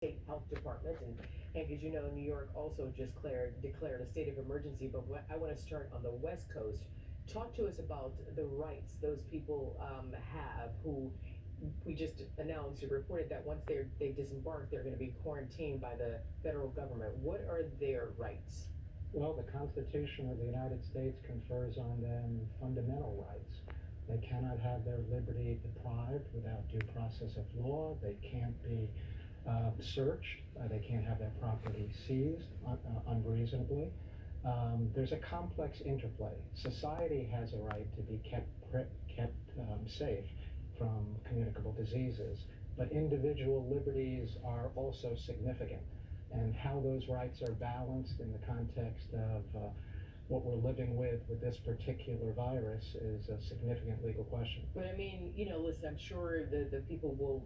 state health department, and Hank, as you know, New York also just declared a state of emergency. But I want to start on the West Coast. Talk to us about the rights those people have who we just announced or reported that once they disembark, they're going to be quarantined by the federal government. What are their rights? Well, the Constitution of the United States confers on them fundamental rights. They cannot have their liberty deprived without due process of law. They can't be searched. They can't have their property seized unreasonably. There's a complex interplay. Society has a right to be kept safe from communicable diseases, but individual liberties are also significant. And how those rights are balanced in the context of what we're living with this particular virus is a significant legal question. But I mean, listen, I'm sure the people will,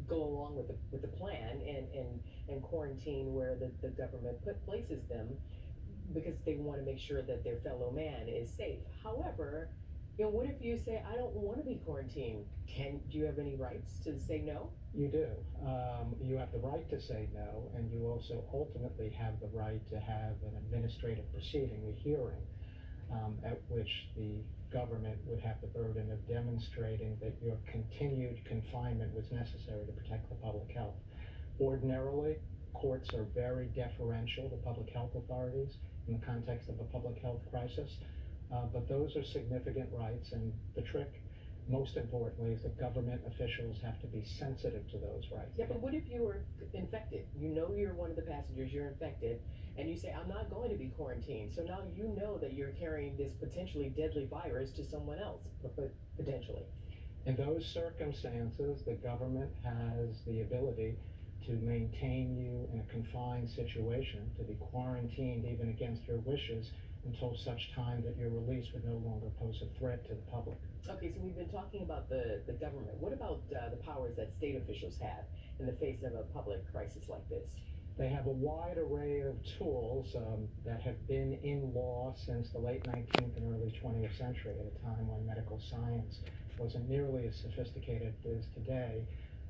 go along with the plan and quarantine where the government places them because they want to make sure that their fellow man is safe. However, what if you say, I don't want to be quarantined? Do you have any rights to say no? You do. You have the right to say no, and you also ultimately have the right to have an administrative proceeding, a hearing, at which the government would have the burden of demonstrating that your continued confinement was necessary to protect the public health. Ordinarily, courts are very deferential to public health authorities in the context of a public health crisis, but those are significant rights, and the trick, most importantly, is that government officials have to be sensitive to those rights. Yeah, but what if you were infected? You know you're one of the passengers, you're infected, and you say, I'm not going to be quarantined. So now you know that you're carrying this potentially deadly virus to someone else, potentially. In those circumstances, the government has the ability to maintain you in a confined situation, to be quarantined even against your wishes until such time that your release would no longer pose a threat to the public. Okay, so we've been talking about the government. What about the powers that state officials have in the face of a public crisis like this? They have a wide array of tools that have been in law since the late 19th and early 20th century, at a time when medical science wasn't nearly as sophisticated as today,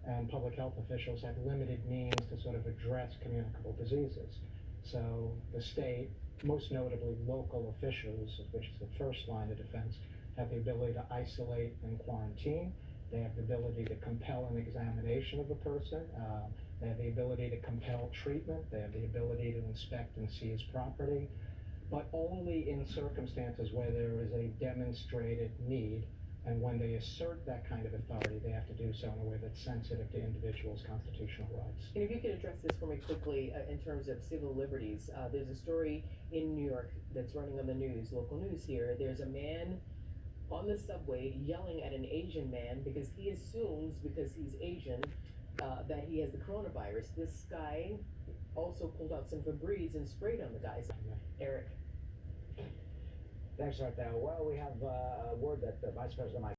and public health officials had limited means to sort of address communicable diseases. So the state, most notably local officials, which is the first line of defense, have the ability to isolate and quarantine. They have the ability to compel an examination of a person. They have the ability to compel treatment. They have the ability to inspect and seize property, but only in circumstances where there is a demonstrated need. And when they assert that kind of authority, they have to do so in a way that's sensitive to individuals' constitutional rights. And if you could address this for me quickly in terms of civil liberties, there's a story in New York that's running on the news, local news here. There's a man on the subway yelling at an Asian man because he assumes, because he's Asian, that he has the coronavirus. This guy also pulled out some Febreze and sprayed on the guy's. Eric. Thanks, Art. Well, we have word that Vice President Mike